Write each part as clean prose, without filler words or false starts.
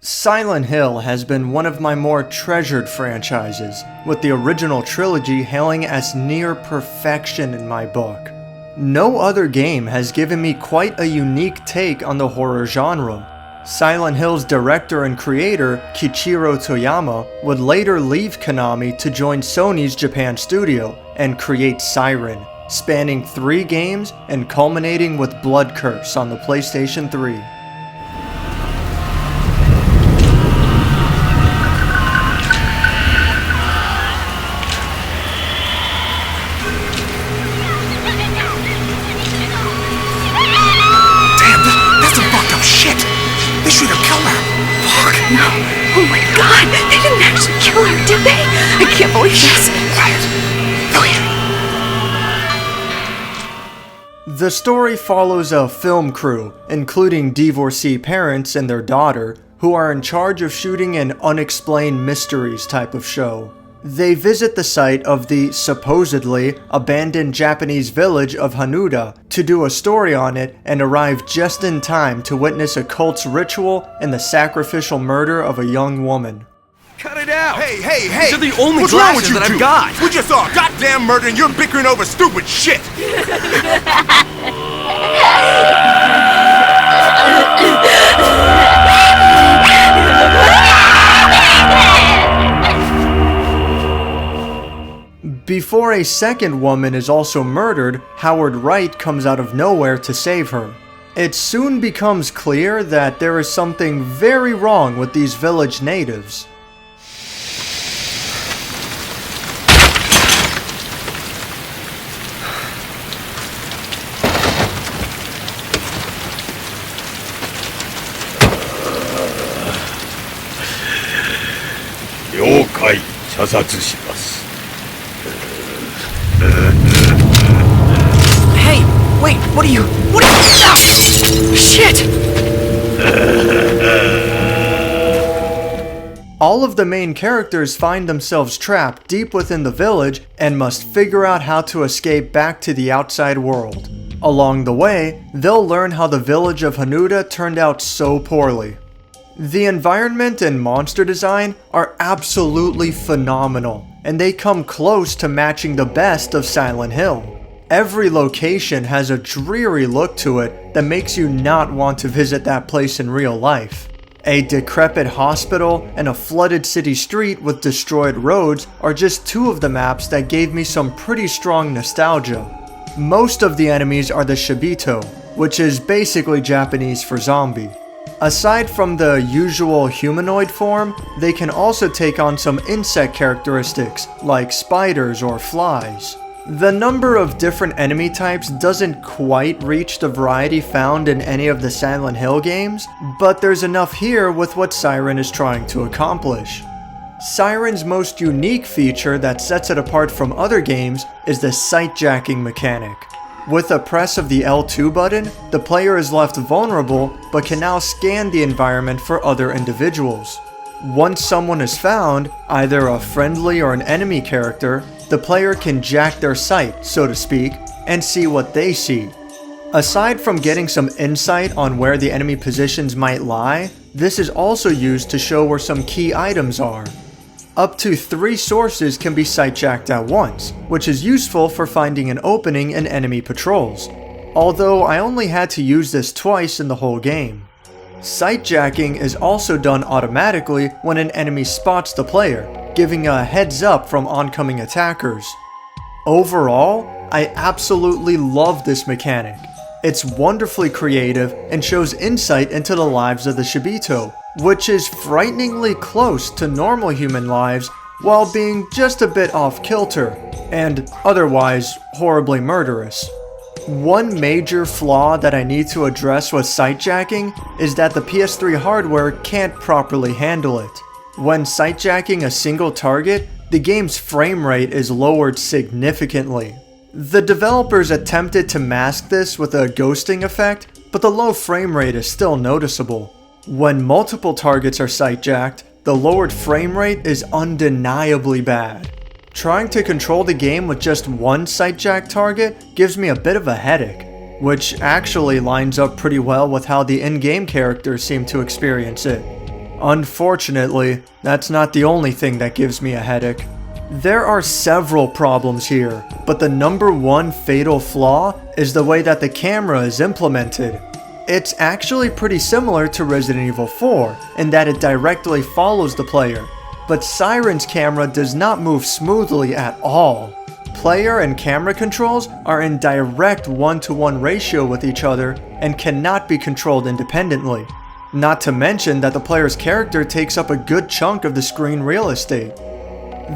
Silent Hill has been one of my more treasured franchises, with the original trilogy hailing as near perfection in my book. No other game has given me quite a unique take on the horror genre. Silent Hill's director and creator, Kiichiro Toyama, would later leave Konami to join Sony's Japan studio and create Siren, spanning 3 games and culminating with Blood Curse on the PlayStation 3. No. Oh my god, they didn't actually kill her, did they? I can't believe this. Quiet. No, The story follows a film crew, including divorcee parents and their daughter, who are in charge of shooting an unexplained mysteries type of show. They visit the site of the supposedly abandoned Japanese village of Hanuda to do a story on it and arrive just in time to witness a cult's ritual and the sacrificial murder of a young woman. cut it out! Hey! These are the only glasses that I've got! We just saw a goddamn murder and you're bickering over stupid shit! Before a second woman is also murdered, Howard Wright comes out of nowhere to save her. It soon becomes clear that there is something very wrong with these village natives. Hey, wait, what are you... Ah! Shit! All of the main characters find themselves trapped deep within the village and must figure out how to escape back to the outside world. Along the way, they'll learn how the village of Hanuda turned out so poorly. The environment and monster design are absolutely phenomenal, and they come close to matching the best of Silent Hill. Every location has a dreary look to it that makes you not want to visit that place in real life. A decrepit hospital and a flooded city street with destroyed roads are just 2 of the maps that gave me some pretty strong nostalgia. Most of the enemies are the Shibito, which is basically Japanese for zombie. Aside from the usual humanoid form, they can also take on some insect characteristics, like spiders or flies. The number of different enemy types doesn't quite reach the variety found in any of the Silent Hill games, but there's enough here with what Siren is trying to accomplish. Siren's most unique feature that sets it apart from other games is the sight jacking mechanic. With a press of the L2 button, the player is left vulnerable but can now scan the environment for other individuals. Once someone is found, either a friendly or an enemy character, the player can jack their sight, so to speak, and see what they see. Aside from getting some insight on where the enemy positions might lie, this is also used to show where some key items are. Up to 3 sources can be sight-jacked at once, which is useful for finding an opening in enemy patrols, although I only had to use this twice in the whole game. Sight-jacking is also done automatically when an enemy spots the player, giving a heads up from oncoming attackers. Overall, I absolutely love this mechanic. It's wonderfully creative and shows insight into the lives of the Shibito, which is frighteningly close to normal human lives while being just a bit off kilter, and otherwise horribly murderous. One major flaw that I need to address with sight-jacking is that the PS3 hardware can't properly handle it. When sight-jacking a single target, the game's frame rate is lowered significantly. The developers attempted to mask this with a ghosting effect, but the low frame rate is still noticeable. When multiple targets are sight-jacked, the lowered frame rate is undeniably bad. Trying to control the game with just one sight-jacked target gives me a bit of a headache, which actually lines up pretty well with how the in-game characters seem to experience it. Unfortunately, that's not the only thing that gives me a headache. There are several problems here, but the number one fatal flaw is the way that the camera is implemented. It's actually pretty similar to Resident Evil 4 in that it directly follows the player, but Siren's camera does not move smoothly at all. Player and camera controls are in direct one-to-one ratio with each other and cannot be controlled independently. Not to mention that the player's character takes up a good chunk of the screen real estate.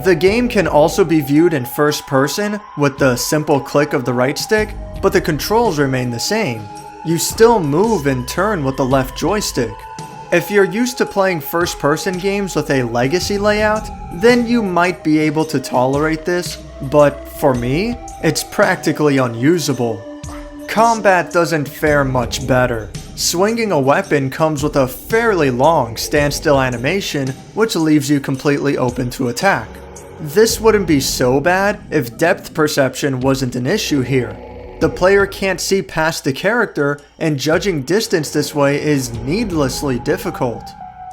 The game can also be viewed in first person with the simple click of the right stick, but the controls remain the same. You still move and turn with the left joystick. If you're used to playing first person games with a legacy layout, then you might be able to tolerate this, but for me, it's practically unusable. Combat doesn't fare much better. Swinging a weapon comes with a fairly long standstill animation, which leaves you completely open to attack. This wouldn't be so bad if depth perception wasn't an issue here. The player can't see past the character, and judging distance this way is needlessly difficult.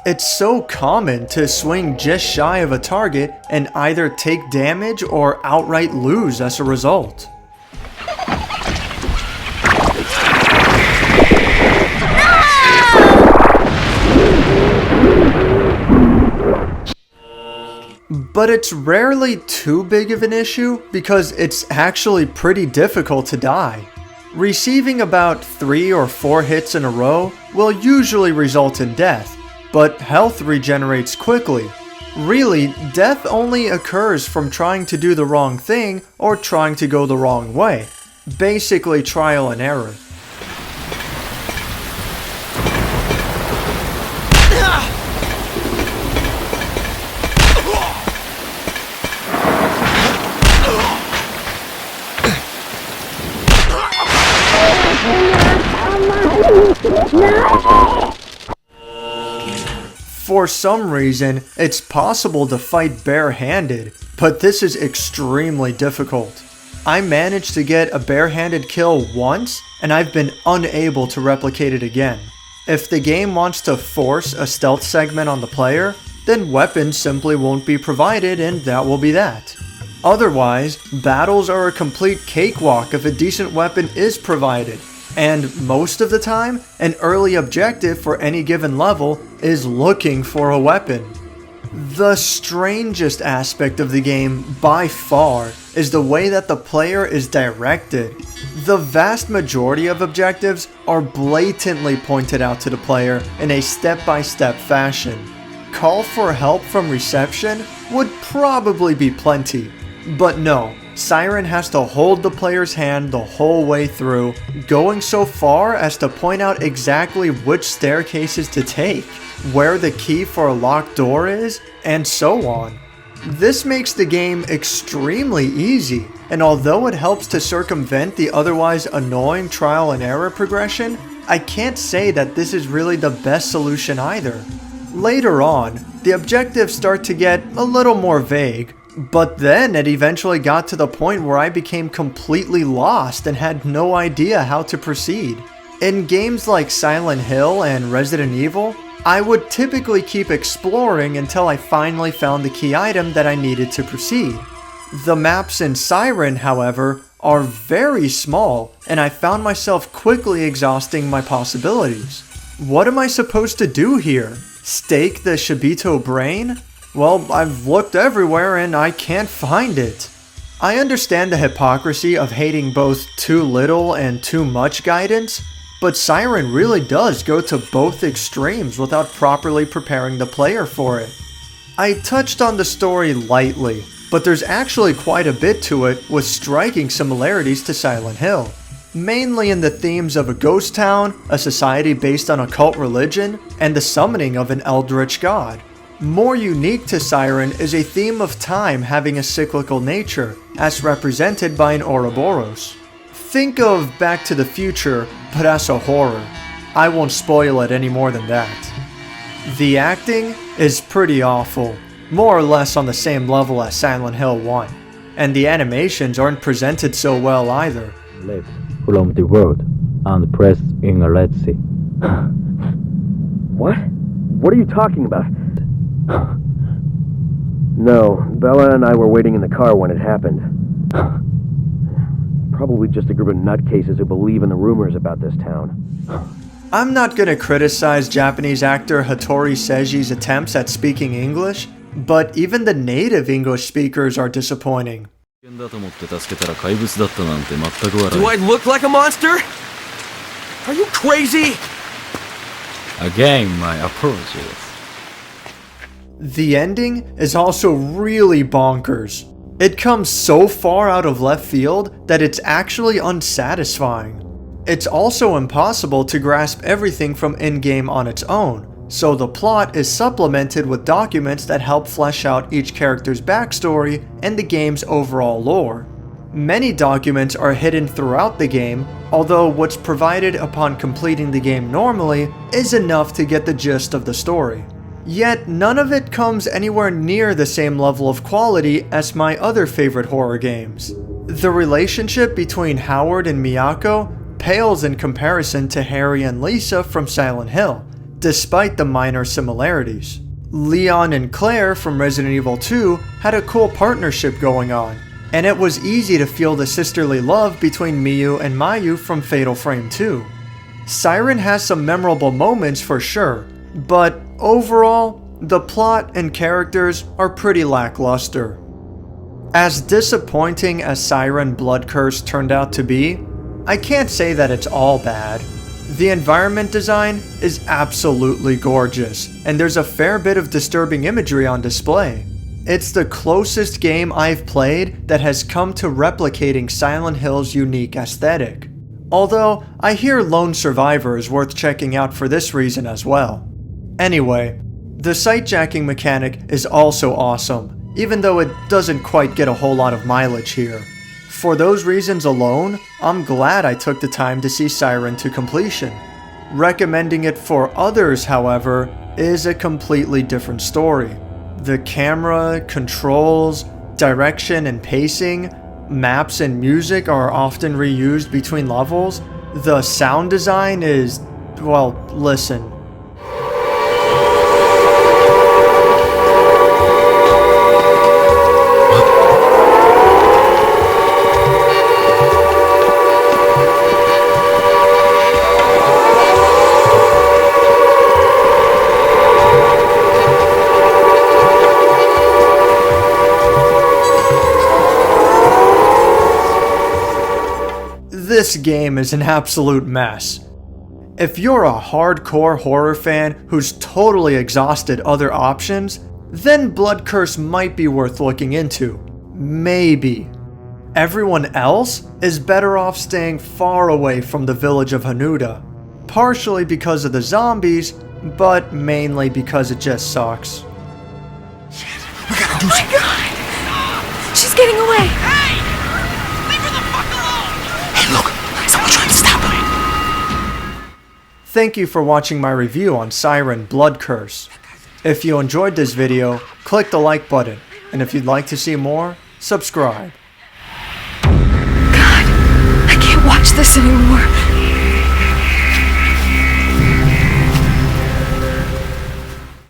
It's so common to swing just shy of a target and either take damage or outright lose as a result. But it's rarely too big of an issue because it's actually pretty difficult to die. Receiving about 3 or 4 hits in a row will usually result in death, but health regenerates quickly. Really, death only occurs from trying to do the wrong thing or trying to go the wrong way. Basically trial and error. For some reason, it's possible to fight barehanded, but this is extremely difficult. I managed to get a barehanded kill once, and I've been unable to replicate it again. If the game wants to force a stealth segment on the player, then weapons simply won't be provided, and that will be that. Otherwise, battles are a complete cakewalk if a decent weapon is provided. And most of the time, an early objective for any given level is looking for a weapon. The strangest aspect of the game, by far, is the way that the player is directed. The vast majority of objectives are blatantly pointed out to the player in a step-by-step fashion. Call for help from reception would probably be plenty, but no. Siren has to hold the player's hand the whole way through, going so far as to point out exactly which staircases to take, where the key for a locked door is, and so on. This makes the game extremely easy, and although it helps to circumvent the otherwise annoying trial and error progression, I can't say that this is really the best solution either. Later on, the objectives start to get a little more vague, but then it eventually got to the point where I became completely lost and had no idea how to proceed. In games like Silent Hill and Resident Evil, I would typically keep exploring until I finally found the key item that I needed to proceed. The maps in Siren, however, are very small, and I found myself quickly exhausting my possibilities. What am I supposed to do here? Stake the Shibito brain? Well, I've looked everywhere and I can't find it. I understand the hypocrisy of hating both too little and too much guidance, but Siren really does go to both extremes without properly preparing the player for it. I touched on the story lightly, but there's actually quite a bit to it with striking similarities to Silent Hill. Mainly in the themes of a ghost town, a society based on a cult religion, and the summoning of an eldritch god. More unique to Siren is a theme of time having a cyclical nature, as represented by an Ouroboros. Think of Back to the Future, but as a horror. I won't spoil it any more than that. The acting is pretty awful, more or less on the same level as Silent Hill 1, and the animations aren't presented so well either. Left from the world and press in a let's see. What? What are you talking about? No, Bella and I were waiting in the car when it happened. Probably just a group of nutcases who believe in the rumors about this town. I'm not gonna criticize Japanese actor Hattori Seiji's attempts at speaking English, but even the native English speakers are disappointing. Do I look like a monster? Are you crazy? Again, my apologies. The ending is also really bonkers. It comes so far out of left field that it's actually unsatisfying. It's also impossible to grasp everything from in-game on its own, so the plot is supplemented with documents that help flesh out each character's backstory and the game's overall lore. Many documents are hidden throughout the game, although what's provided upon completing the game normally is enough to get the gist of the story. Yet none of it comes anywhere near the same level of quality as my other favorite horror games. The relationship between Howard and Miyako pales in comparison to Harry and Lisa from Silent Hill, despite the minor similarities. Leon and Claire from Resident Evil 2 had a cool partnership going on, and it was easy to feel the sisterly love between Miyu and Mayu from Fatal Frame 2. Siren has some memorable moments for sure, but overall, the plot and characters are pretty lackluster. As disappointing as Siren Blood Curse turned out to be, I can't say that it's all bad. The environment design is absolutely gorgeous, and there's a fair bit of disturbing imagery on display. It's the closest game I've played that has come to replicating Silent Hill's unique aesthetic. Although, I hear Lone Survivor is worth checking out for this reason as well. Anyway, the sight-jacking mechanic is also awesome, even though it doesn't quite get a whole lot of mileage here. For those reasons alone, I'm glad I took the time to see Siren to completion. Recommending it for others, however, is a completely different story. The camera, controls, direction and pacing, maps and music are often reused between levels. The sound design is, well, listen. This game is an absolute mess. If you're a hardcore horror fan who's totally exhausted other options, then Blood Curse might be worth looking into. Maybe. Everyone else is better off staying far away from the village of Hanuda, partially because of the zombies, but mainly because it just sucks. Oh my god! She's getting away! Thank you for watching my review on Siren Blood Curse. If you enjoyed this video, click the like button, and if you'd like to see more, subscribe. God, I can't watch this anymore.